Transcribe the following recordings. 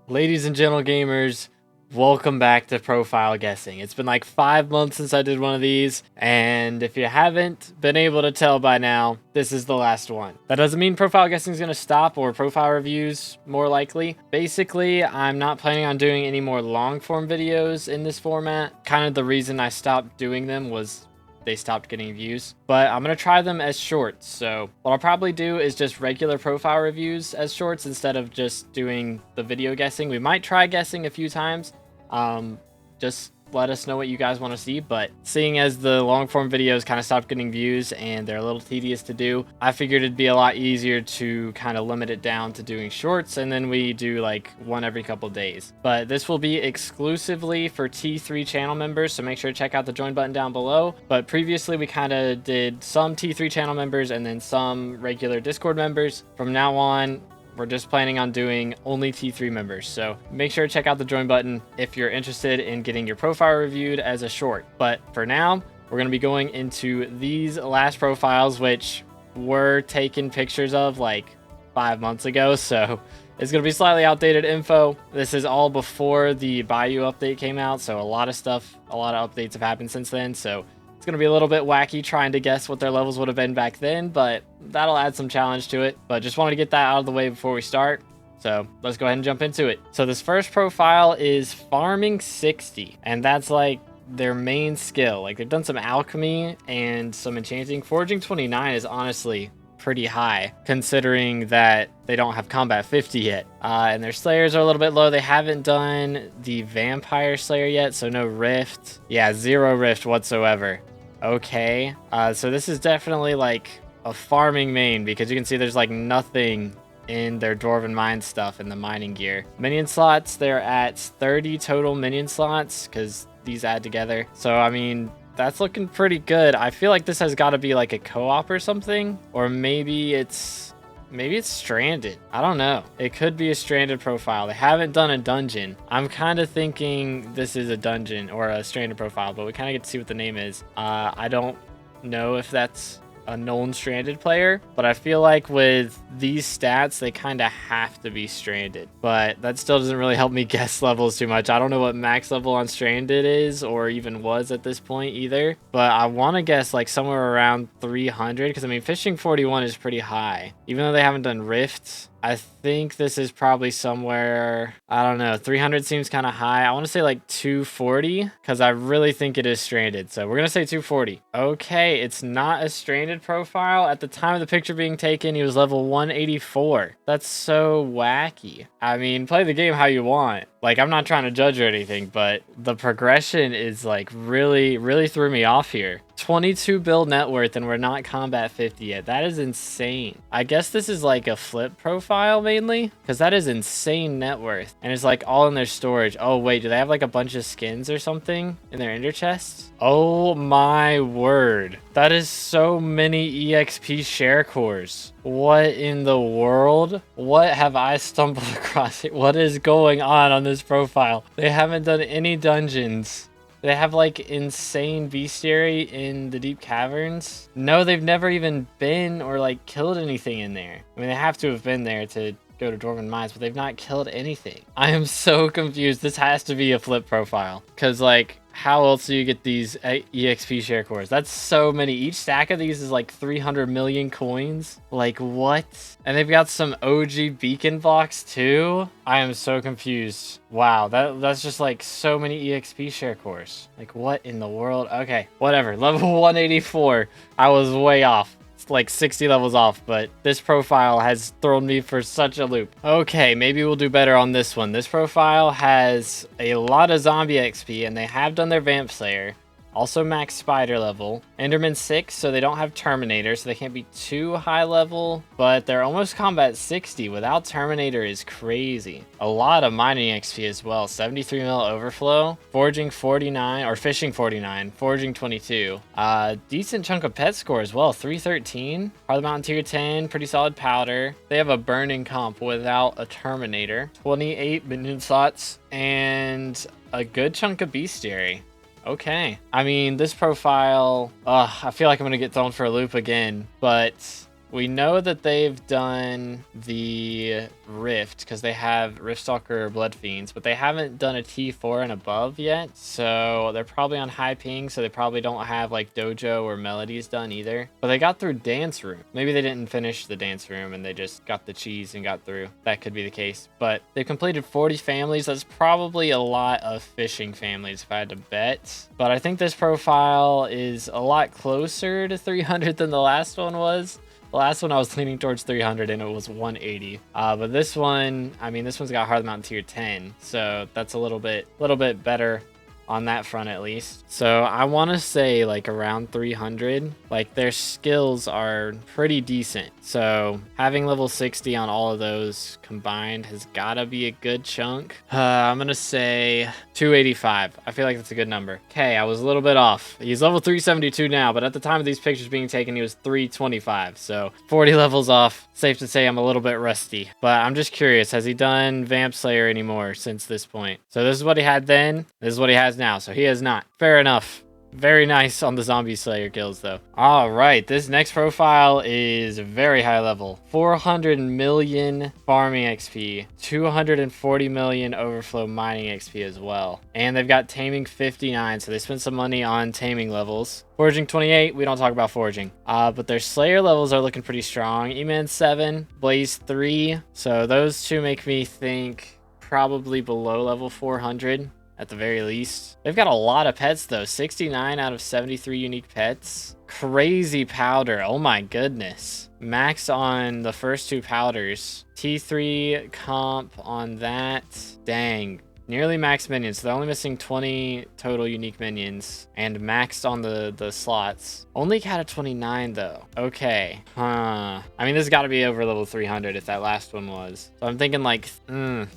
Ladies and gentle gamers, welcome back to Profile Guessing. It's been like 5 months since I did one of these, and if you haven't been able to tell by now, this is the last one. That doesn't mean Profile Guessing is going to stop, or profile reviews more likely. Basically, I'm not planning on doing any more long form videos in this format. Kind of the reason I stopped doing them was they stopped getting views, but I'm going to try them as shorts. So what I'll probably do is just regular profile reviews as shorts instead of just doing the video guessing. We might try guessing a few times. Just let us know what you guys want to see, but seeing as the long form videos kind of stopped getting views and they're a little tedious to do, I figured it'd be a lot easier to kind of limit it down to doing shorts, and then we do like one every couple days. But this will be exclusively for T3 channel members, so make sure to check out the join button down below. But previously we kind of did some T3 channel members and then some regular Discord members. From now on, we're just planning on doing only T3 members, so make sure to check out the join button if you're interested in getting your profile reviewed as a short. But for now, we're going to be going into these last profiles, which were taken pictures of like 5 months ago, so it's going to be slightly outdated info. This is all before the BearyyWins update came out, so a lot of updates have happened since then, so it's going to be a little bit wacky trying to guess what their levels would have been back then, but that'll add some challenge to it. But just wanted to get that out of the way before we start. So let's go ahead and jump into it. So this first profile is Farming 60, and that's like their main skill. Like they've done some alchemy and some enchanting. Foraging 29 is honestly pretty high considering that they don't have combat 50 yet, and their slayers are a little bit low. They haven't done the vampire slayer yet, so no rift. Yeah, 0 rift whatsoever. Okay, so this is definitely like a farming main, because you can see there's like nothing in their dwarven mine stuff in the mining gear. Minion slots, they're at 30 total minion slots because these add together, so I mean that's looking pretty good. I feel like this has got to be like a co-op or something, or maybe it's stranded. I don't know. It could be a stranded profile. They haven't done a dungeon. I'm kind of thinking this is a dungeon or a stranded profile, but we kind of get to see what the name is. I don't know if that's a known stranded player, but I feel like with these stats they kind of have to be stranded, but that still doesn't really help me guess levels too much. I don't know what max level on stranded is or even was at this point either, but I want to guess like somewhere around 300, because I mean fishing 41 is pretty high. Even though they haven't done rifts, I think this is probably somewhere, I don't know, 300 seems kind of high. I want to say like 240 because I really think it is stranded. So we're going to say 240. Okay, it's not a stranded profile. At the time of the picture being taken, he was level 184. That's so wacky. I mean, play the game how you want. Like, I'm not trying to judge or anything, but the progression is like really threw me off here. 22 build net worth, and we're not combat 50 yet. That is insane. I guess this is like a flip profile mainly, because that is insane net worth, and it's like all in their storage. Oh wait, do they have like a bunch of skins or something in their ender chests? Oh my word, that is so many EXP share cores. What in the world? What have I stumbled across? What is going on this profile? They haven't done any dungeons. They have like insane bestiary in the deep caverns. No, they've never even been or like killed anything in there. I mean, they have to have been there to go to dwarven mines, but they've not killed anything. I am so confused. This has to be a flip profile, because like how else do you get these EXP share cores? That's so many. Each stack of these is like 300 million coins. Like what? And they've got some OG beacon blocks too. I am so confused. Wow, that's just like so many EXP share cores. Like what in the world? Okay, whatever. Level 184. I was way off. Like 60 levels off, but this profile has thrown me for such a loop. Okay, maybe we'll do better on this one. This profile has a lot of zombie XP, and they have done their vamp slayer. Also max spider level. Enderman 6, so they don't have Terminator, so they can't be too high level, but they're almost combat 60. Without Terminator is crazy. A lot of mining XP as well. 73 mil overflow. Foraging 49, or fishing 49. Foraging 22. Decent chunk of pet score as well. 313. Part of the Mountain tier 10. Pretty solid powder. They have a burning comp without a Terminator. 28 minion slots. And a good chunk of bestiary. Okay. I mean, this profile, I feel like I'm going to get thrown for a loop again, but We know that they've done the Rift because they have Riftstalker Blood Fiends, but they haven't done a T4 and above yet. So they're probably on high ping, so they probably don't have like Dojo or Melodies done either. But they got through Dance Room. Maybe they didn't finish the Dance Room and they just got the cheese and got through. That could be the case. But they completed 40 families. That's probably a lot of fishing families if I had to bet. But I think this profile is a lot closer to 300 than the last one was. The last one I was leaning towards 300 and it was 180. But this one, I mean, this one's got Heart of the Mountain tier 10. So that's a little bit better on that front at least. So I want to say like around 300. Like their skills are pretty decent. So having level 60 on all of those combined has got to be a good chunk. I'm going to say 285. I feel like that's a good number. Okay, I was a little bit off. He's level 372 now, but at the time of these pictures being taken, he was 325. So 40 levels off. Safe to say I'm a little bit rusty. But I'm just curious, has he done Vamp Slayer anymore since this point? So this is what he had then. This is what he has now. So he has not. Fair enough. Very nice on the Zombie Slayer kills, though. All right, this next profile is very high level. 400 million farming XP, 240 million overflow mining XP as well. And they've got taming 59, so they spent some money on taming levels. Foraging 28, we don't talk about foraging. But their Slayer levels are looking pretty strong. E-Man 7, Blaze 3. So those two make me think probably below level 400. At the very least. They've got a lot of pets though. 69 out of 73 unique pets. Crazy powder. Oh my goodness. Max on the first two powders. T3 comp on that. Dang. Nearly max minions. So they're only missing 20 total unique minions. And maxed on the slots. Only cat of 29 though. Okay. I mean, this has got to be over level 300 if that last one was. So I'm thinking like,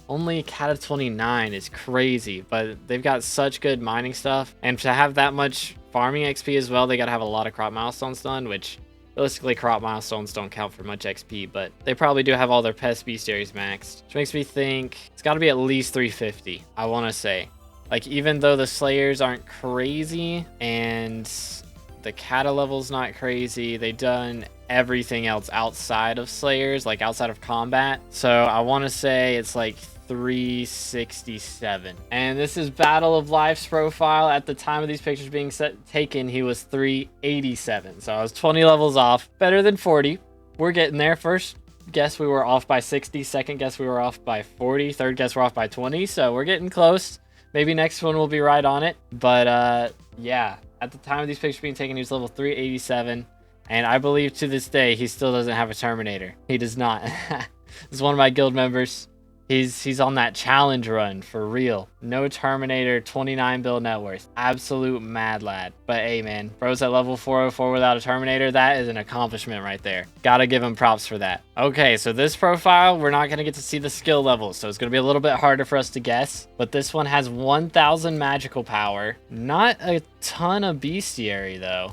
only cat of 29 is crazy. But they've got such good mining stuff. And to have that much farming XP as well, they got to have a lot of crop milestones done, which realistically, crop milestones don't count for much XP, but they probably do have all their pest bestiaries maxed, which makes me think it's got to be at least 350, I want to say. Like, even though the Slayers aren't crazy and the Kata level's not crazy, they've done everything else outside of Slayers, like outside of combat. So I want to say it's like 367. And this is Battle of Life's profile. At the time of these pictures being taken, he was 387. So I was 20 levels off. Better than 40. We're getting there. First guess we were off by 60. Second guess we were off by 40. Third guess we're off by 20. So we're getting close. Maybe next one will be right on it. But yeah, at the time of these pictures being taken, he was level 387. And I believe to this day, he still doesn't have a Terminator. He does not. This is one of my guild members. He's on that challenge run for real. No Terminator, 29 bill net worth. Absolute mad lad. But hey man, bro's at level 404 without a Terminator. That is an accomplishment right there. Gotta give him props for that. Okay, so this profile, we're not gonna get to see the skill levels, so it's gonna be a little bit harder for us to guess. But this one has 1000 magical power. Not a ton of bestiary though.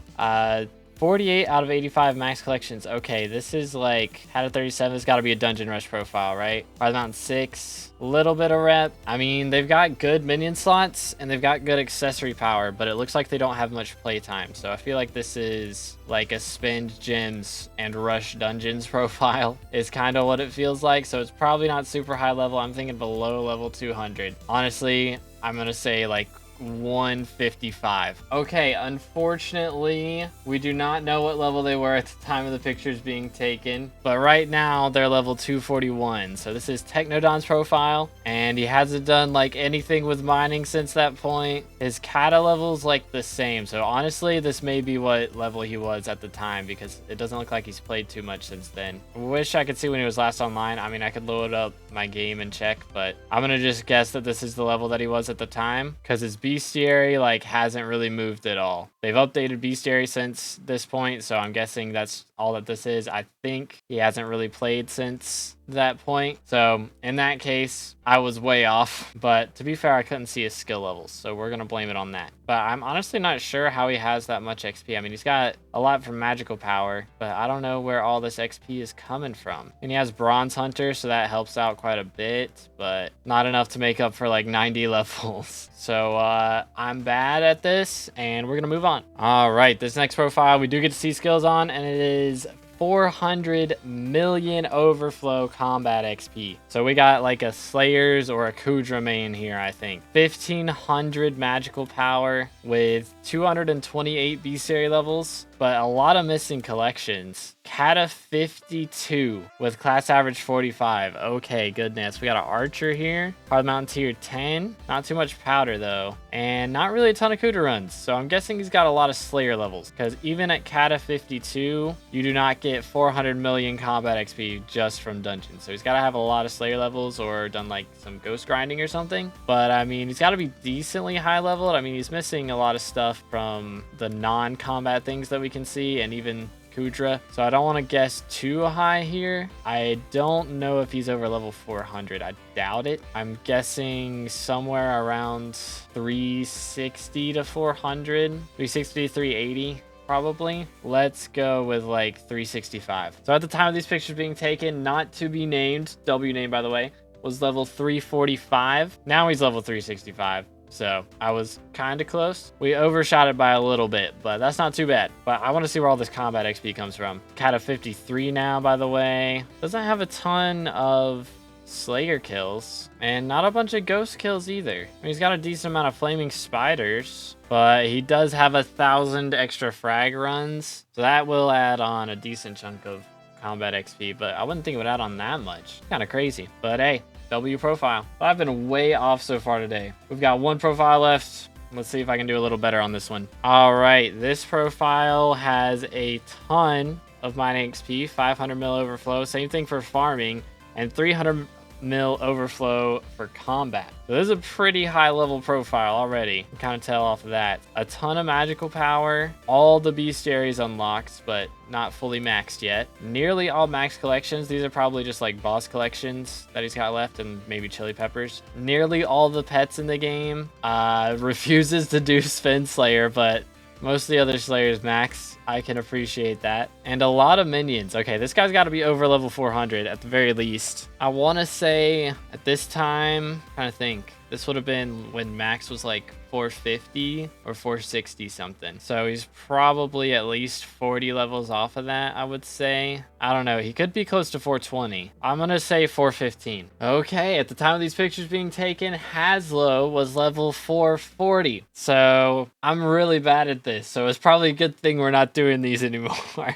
48 out of 85 max collections. Okay, this is like, out of 37, it's got to be a Dungeon Rush profile, right? Heart of the Mountain 6, little bit of rep. I mean, they've got good minion slots, and they've got good accessory power, but it looks like they don't have much playtime. So I feel like this is like a spend gems and rush dungeons profile is kind of what it feels like. So it's probably not super high level. I'm thinking below level 200. Honestly, I'm going to say like 155. Okay, unfortunately, we do not know what level they were at the time of the pictures being taken, but right now they're level 241. So this is Technodon's profile, and he hasn't done like anything with mining since that point. His Kata level's like the same. So honestly, this may be what level he was at the time because it doesn't look like he's played too much since then. I wish I could see when he was last online. I mean, I could load up my game and check, but I'm gonna just guess that this is the level that he was at the time because his bestiary like hasn't really moved at all. They've updated bestiary since this point, so I'm guessing that's all that this is. I think he hasn't really played since that point. So in that case, I was way off, but to be fair, I couldn't see his skill levels, so we're gonna blame it on that. But I'm honestly not sure how he has that much XP. I mean, he's got a lot from magical power, but I don't know where all this XP is coming from. And he has Bronze Hunter, so that helps out quite a bit, but not enough to make up for like 90 levels. So I'm bad at this, and we're gonna move on. All right, this next profile we do get to see skills on, and it is 400 million overflow combat XP. So we got like a Slayers or a Kudra main here, I think. 1500 magical power with 228 bestiary levels, but a lot of missing collections. Kata 52 with class average 45. Okay, goodness. We got an Archer here. Hard Mountain tier 10. Not too much powder though. And not really a ton of Kudra runs. So I'm guessing he's got a lot of Slayer levels, because even at Kata 52, you do not get 400 million combat XP just from dungeons. So he's got to have a lot of Slayer levels or done like some ghost grinding or something. But I mean, he's got to be decently high leveled. I mean, he's missing a lot of stuff from the non-combat things that we can see, and even Kudra. So I don't want to guess too high here. I don't know if he's over level 400. I doubt it. I'm guessing somewhere around 360 to 400, 360 to 380. Probably. Let's go with like 365. So at the time of these pictures being taken, not to be named, W name by the way, was level 345. Now he's level 365. So I was kind of close. We overshot it by a little bit, but that's not too bad. But I want to see where all this combat XP comes from. Kata 53 now, by the way. Doesn't have a ton of Slayer kills, and not a bunch of ghost kills either. I mean, he's got a decent amount of flaming spiders, but he does have 1,000 extra frag runs, so that will add on a decent chunk of combat XP, but I wouldn't think it would add on that much. Kind of crazy, but hey, W profile. I've been way off so far today. We've got one profile left. Let's see if I can do a little better on this one. All right, this profile has a ton of mining XP, 500 mil overflow, same thing for farming, and 300 mil overflow for combat. So this is a pretty high level profile already. You can kind of tell off of that. A ton of magical power, all the bestiaries unlocked, but not fully maxed yet. Nearly all max collections. These are probably just like boss collections that he's got left, and maybe chili peppers. Nearly all the pets in the game. Refuses to do Spin Slayer, but most of the other Slayers max. I can appreciate that. And a lot of minions. Okay, this guy's got to be over level 400 at the very least. I want to say at this time, I'm trying to think, this would have been when max was like 450 or 460 something. So he's probably at least 40 levels off of that, I would say. I don't know. He could be close to 420. I'm going to say 415. Okay, at the time of these pictures being taken, Haslo was level 440. So I'm really bad at this. So it's probably a good thing we're not doing these anymore.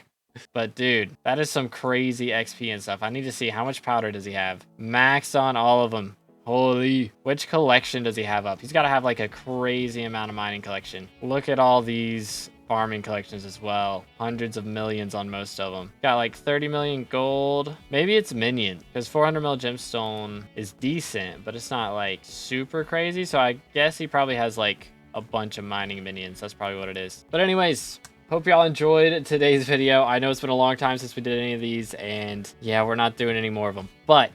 But dude, that is some crazy XP and stuff. I need to see how much powder does he have. Max on all of them. Holy, which collection does he have up? He's got to have like a crazy amount of mining collection. Look at all these farming collections as well. Hundreds of millions on most of them. Got like 30 million gold. Maybe it's minion, because 400 mil gemstone is decent, but it's not like super crazy. So I guess he probably has like a bunch of mining minions. That's probably what it is. But anyways, hope y'all enjoyed today's video. I know it's been a long time since we did any of these, and yeah, we're not doing any more of them, but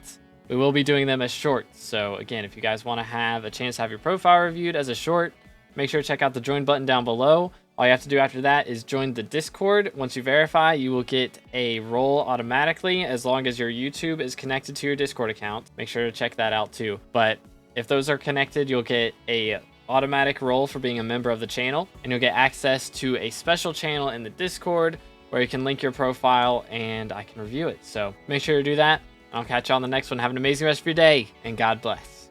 we will be doing them as shorts. So again, if you guys want to have a chance to have your profile reviewed as a short, make sure to check out the join button down below. All you have to do after that is join the Discord. Once you verify, you will get a role automatically as long as your YouTube is connected to your Discord account. Make sure to check that out too. But if those are connected, you'll get a automatic role for being a member of the channel, and you'll get access to a special channel in the Discord where you can link your profile and I can review it. So make sure to do that. I'll catch you on the next one. Have an amazing rest of your day, and God bless.